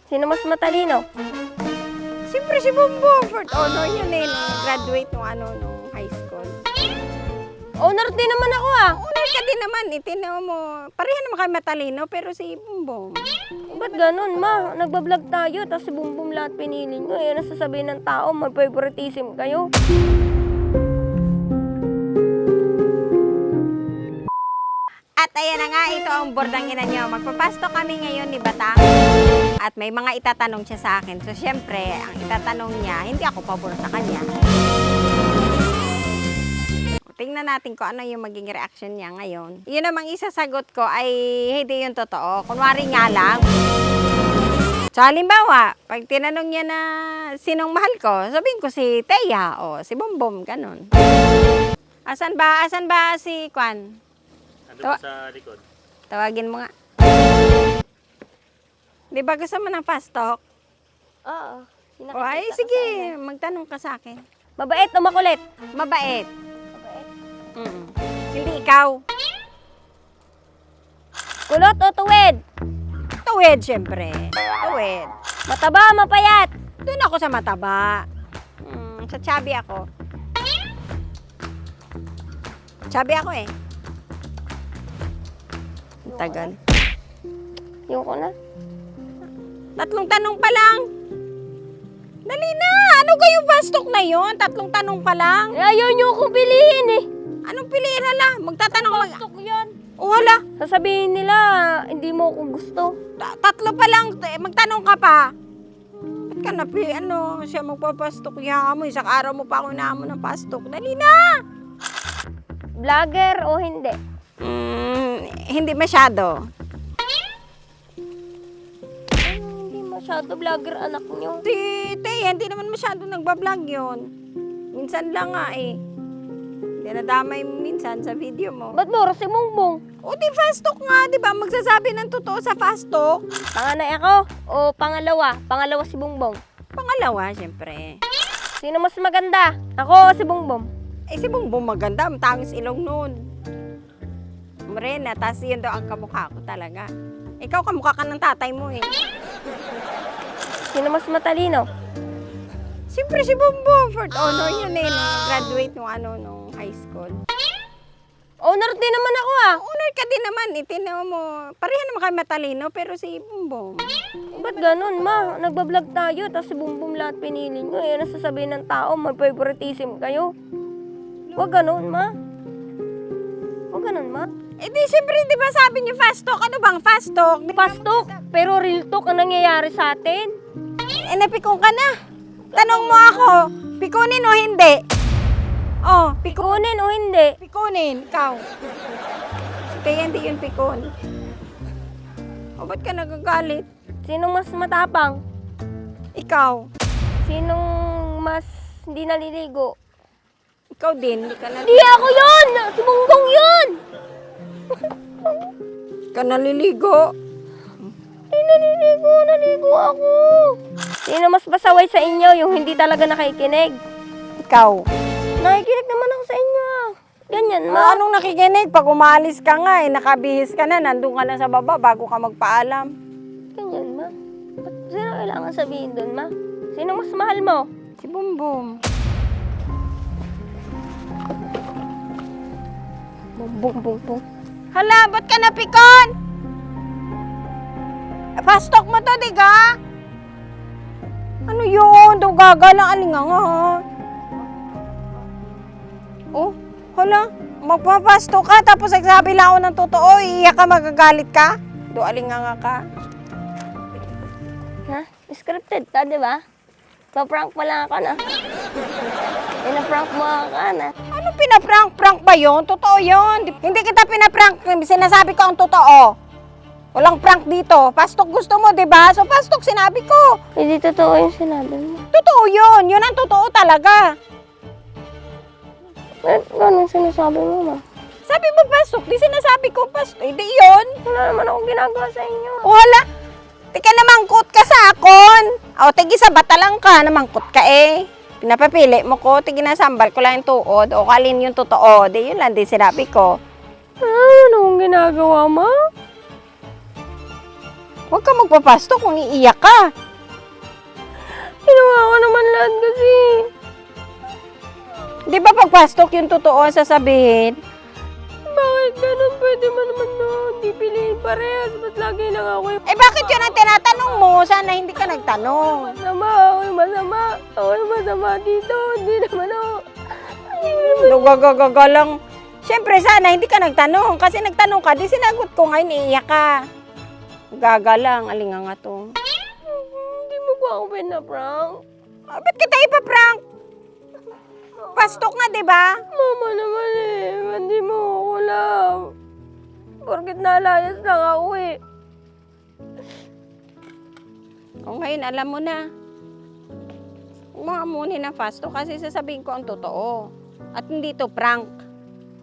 Sino mas matalino? Siyempre si Bongbong. Fourth honor yun eh. Graduate nung high school. Honor din naman ako ah. Honor ka din naman. Itinaw mo. Pareha naman kayo matalino pero si Bongbong. Ba't ganun, ma? Nagbablog tayo, tapos si Bumbum lahat pinili nyo. Eh, nasasabihin ng tao, may favoritism kayo. At ayan na nga, ito ang bordang ina nyo. Magpapasto kami ngayon ni Batang. At may mga itatanong siya sa akin. So, syempre, ang itatanong niya, hindi ako pabor sa kanya. Tingnan natin kung ano yung maging reaction niya ngayon. Yun namang isasagot ko ay hindi yung totoo. Kunwari nga lang. So, halimbawa, pag tinanong niya na sinong mahal ko, sabihin ko si Teya o si Bombom, ganun. Asan ba si Kwan? Ando sa likod. Tawagin mo nga. Di ba gusto mo ng fast talk? Oo. O ay, sige, magtanong ka sa akin. Mabait o makulit? Mabait. Mabait. Hindi ikaw. Kulot o tuwid? Tuwid, syempre. Tuwid. Mataba o mapayat? Doon ako sa mataba. Sa chubby ako. Chubby ako eh. Ang tagal. Yung ko na. Tatlong tanong pa lang. Dali na! Ano kayong fast talk na yon? Tatlong tanong pa lang. Eh, ayaw nyo akong piliin eh. Anong piliin hala? Magtatanong Gusto ko yan. O hala, Sasabihin nila, hindi mo ako gusto. tatlo pa lang. Magtanong ka pa. Ba't ka siya magpapastok niya mo. Isang araw mo pa ako inaamo ng pastok. Dali na! Vlogger o hindi? Hindi masyado. Hindi masyado vlogger anak nyo. Si Teya, hindi naman masyado nagbablog yun. Minsan lang nga eh. Hindi nadamay minsan sa video mo. Ba't mo si Bongbong? O di fast talk nga, di ba? Magsasabi ng totoo sa fast talk. Panganay ako o pangalawa? Pangalawa si Bongbong. Pangalawa, syempre. Sino mas maganda? Ako o si Bongbong? Eh si Bongbong maganda, ang tangis ilong nun. Morena, tas yun daw ang kamukha ko talaga. Ikaw kamukha ka ng tatay mo eh. Sino mas matalino? Siyempre si Bongbong, fourth honor yun eh. Graduate nung high school. Honor din naman ako ah. Honor ka din naman, itinaw mo. Pareha naman kayo matalino, pero si Bongbong. Ba't ganun, ma? Nagbablog tayo, tapos si Bumbum lahat pinili nyo. Eh, nasasabihin ng tao, may favoritism kayo. Huwag ganun, ma. Huwag ganun, ma. Eh di siyempre, di ba sabi niyo fast talk? Ano bang fast talk? Fast talk, pero real talk ang nangyayari sa atin. Eh napikon ka na. Tanong mo ako, pikunin o hindi? Oh, Pikunin o hindi? pikunin, ikaw. Kaya hindi yun pikon. O ba't ka nagagalit? Sinong mas matapang? Ikaw. Sinong mas hindi naliligo? Ikaw din, hindi ka na... Di ako yun! Si Bongbong yun! ka naliligo. Ay, naligo ako. Sino mas pasaway sa inyo, yung hindi talaga nakikinig? Ikaw. Nakikinig naman ako sa inyo. Ganyan, ma. Anong nakikinig? Pag umalis ka nga, eh, nakabihis ka na, nandun ka na sa baba bago ka magpaalam. Ganyan, ma. Ba't sino kailangan sabihin doon, ma? Sino mas mahal mo? Si Bumbum. Bong. Hala, ba't ka napikon? Fast talk mo to, diga? Ano yun? Daw gagalang alinga nga. Oh, hala. Magpa-fast talk ka, tapos nagsabi lang ako ng totoo, iiyak ka, magagalit ka? Do alinga nga ka. Ha? Scripted ka, di ba? Pa-prank pa lang ako na. Pina-prank mo ako na. Ano pinaprank-prank ba yun? Totoo yun. Hindi kita pinaprank, sinasabi ko ang totoo. Walang prank dito. Fast talk gusto mo, di ba? So fast talk sinabi ko. Hindi totoo yung sinabi mo. Totoo yun. Yun ang totoo talaga. Ganun sinasabi mo, ma. Sabi mo fast talk, di sinasabi ko fast talk. Hindi yun. Wala naman akong ginagawa sa inyo. O hala, tika namangkot ka sa akon. O, tigi sa bata lang ka, namangkot ka eh. Pinapapili mo ko, tigi nasambal ko lang yung tuod. O, kalin yung totoo. Di yun lang din sinabi ko. Ano akong ginagawa, ma? Huwag ka magpapasto kung iiyak ka. Ginawa ko naman lahat kasi. Di ba pag pastok yung totoo ang sasabihin? Bakit ganun? Pwede mo naman no. Hindi piliin parehas. Ba't lagi lang ako yung... Eh bakit yun ang tinatanong mo? Sana hindi ka nagtanong. Masama. Ako yung masama. Ako yung masama dito. Hindi naman ako. Gagaga lang. Siyempre sana hindi ka nagtanong. Kasi nagtanong ka, di sinagot ko ngayon, iiyak ka. Gaga lang, alinga nga to. Hindi mo ba ako pinaprank? Ba't kita ipaprank? Pastok nga, di ba? Mama naman eh. Hindi mo ako love. Porkit nalayas lang ako eh. O ngayon, alam mo na. Mga muni na fasto kasi sasabihin ko ang totoo. At hindi to prank.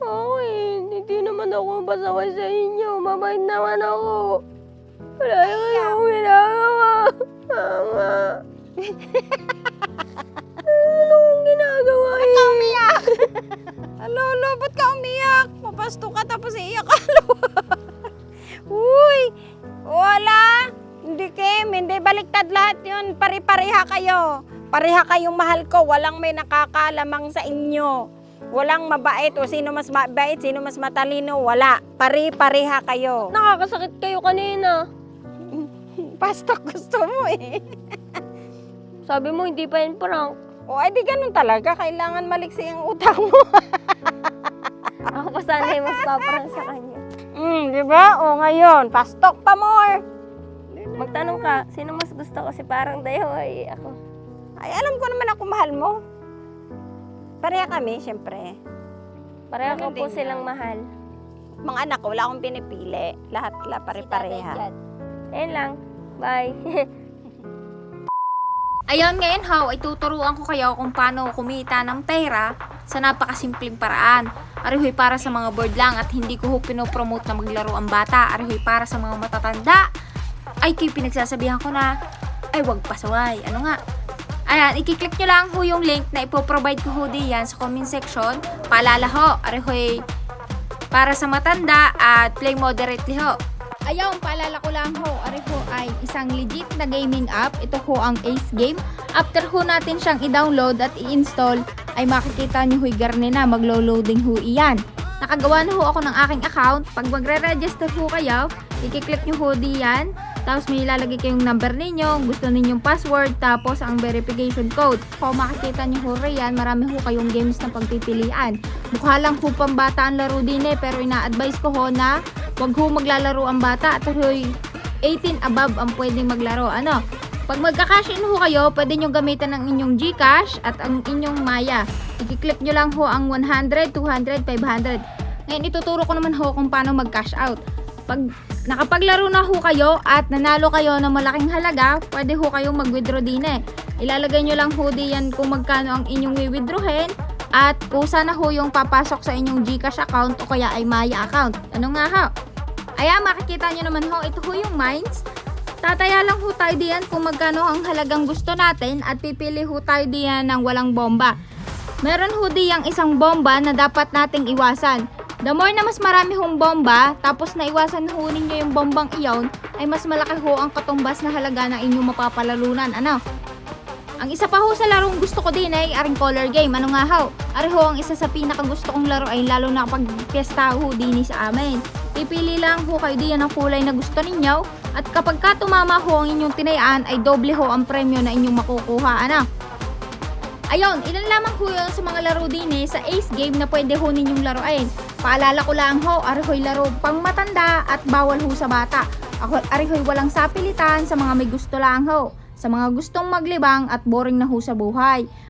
Oo eh. Hindi naman ako pasaway sa inyo. Mabait naman ako. Wala yung akong ginagawa. Mama. Ano kong ginagawa eh? Ba't ka umiyak? Lolo, ba't ka umiyak? Mapasto ka tapos iiyak ka. Uy, wala. Hindi, Kim. Hindi, baliktad lahat yun. Pare-pareha kayo. Pareha kayong mahal ko. Walang may nakakalamang sa inyo. Walang mabait o sino mas mabait, sino mas matalino. Wala. Pare-pareha kayo. Nakakasakit kayo kanina. Pastok gusto mo eh. Sabi mo hindi pa yun prank. O, di ganun talaga. Kailangan maliksi ang utak mo. Ako pa sana yung mas paparang sa kanya. Di ba? O, ngayon, pastok pa more. Magtanong ka, sino mas gusto ko? Si parang dayo ay ako. Ay, alam ko naman ako mahal mo. Pareha kami, syempre. Pareho ko Ganun po din silang yan. mahal. Mga anak ko, wala akong pinipili. Lahat pare-pareha. Ayun lang. Bye. Ayun, ngayon how, ay tuturuan ko kayo kung paano kumita ng pera sa napakasimpleng paraan. Arihoy para sa mga board lang at hindi ko ho pinopromote na maglaro ang bata. Arihoy para sa mga matatanda. Ay, kayo pinagsasabihan ko na, ay wag pasaway. Ano nga? Ayan, ikiklik nyo lang ho yung link na ipoprovide ko ho diyan sa comment section. Paalala ho, arihoy para sa matanda at play moderately ho. Ayaw, paalala ko lang ho, ari ho ay isang legit na gaming app. Ito ho ang Ace Game. After ho natin siyang i-download at i-install, ay makikita nyo ho'y garne na, maglo-loading ho iyan. Nakagawa na ho ako ng aking account. Pag magre-register ho kayo, i-click nyo ho diyan. Tapos may ilalagay kayong number ninyo, gusto ninyong password, tapos ang verification code. Kung makikita nyo ho riyan, marami ho kayong games na pagpipilian. Mukha lang ho pambata ang laro din eh, pero ina-advise ko ho na wag ho maglalaro ang bata at ho'y 18 above ang pwedeng maglaro. Ano? Pag magka-cash in ho kayo, pwede nyo gamitan ng inyong GCash at ang inyong Maya. I-click nyo lang ho ang 100, 200, 500. Ngayon ituturo ko naman ho kung paano mag-cash out. Pag nakapaglaro na ho kayo at nanalo kayo ng malaking halaga, pwede ho kayong mag-withdraw din eh. Ilalagay nyo lang ho diyan kung magkano ang inyong i-withdrawin at kung sana ho yung papasok sa inyong GCash account o kaya ay Maya account. Ano nga ho? Ayan, makikita nyo naman ho, ito ho yung mines. Tataya lang ho tayo diyan kung magkano ang halagang gusto natin at pipili ho tayo diyan ng walang bomba. Meron ho diyang isang bomba na dapat nating iwasan. The more na mas marami hong bomba, tapos naiwasan ho ninyo yung bombang iyon, ay mas malaki ho ang katumbas na halaga ng inyong mapapalalunan. Ano? Ang isa pa ho sa larong gusto ko din ay aring color game. Ano nga ho? Ari ho ang isa sa pinakagusto kong laro ay lalo na kapag piyesta ho din sa amin. Pipili lang ho kayo diyan ng kulay na gusto ninyo at kapag ka tumama ho ang inyong tinayaan ay doble ho ang premyo na inyong makukuha. Ano? Ayun, ilan lamang ho yun sa mga laro din sa Ace Game na pwede ho ninyong laruin. Paalala ko lang ho, ari ho'y laro pang matanda at bawal ho sa bata. Ari ho'y walang sapilitan sa mga may gusto lang ho. Sa mga gustong maglibang at boring na ho sa buhay.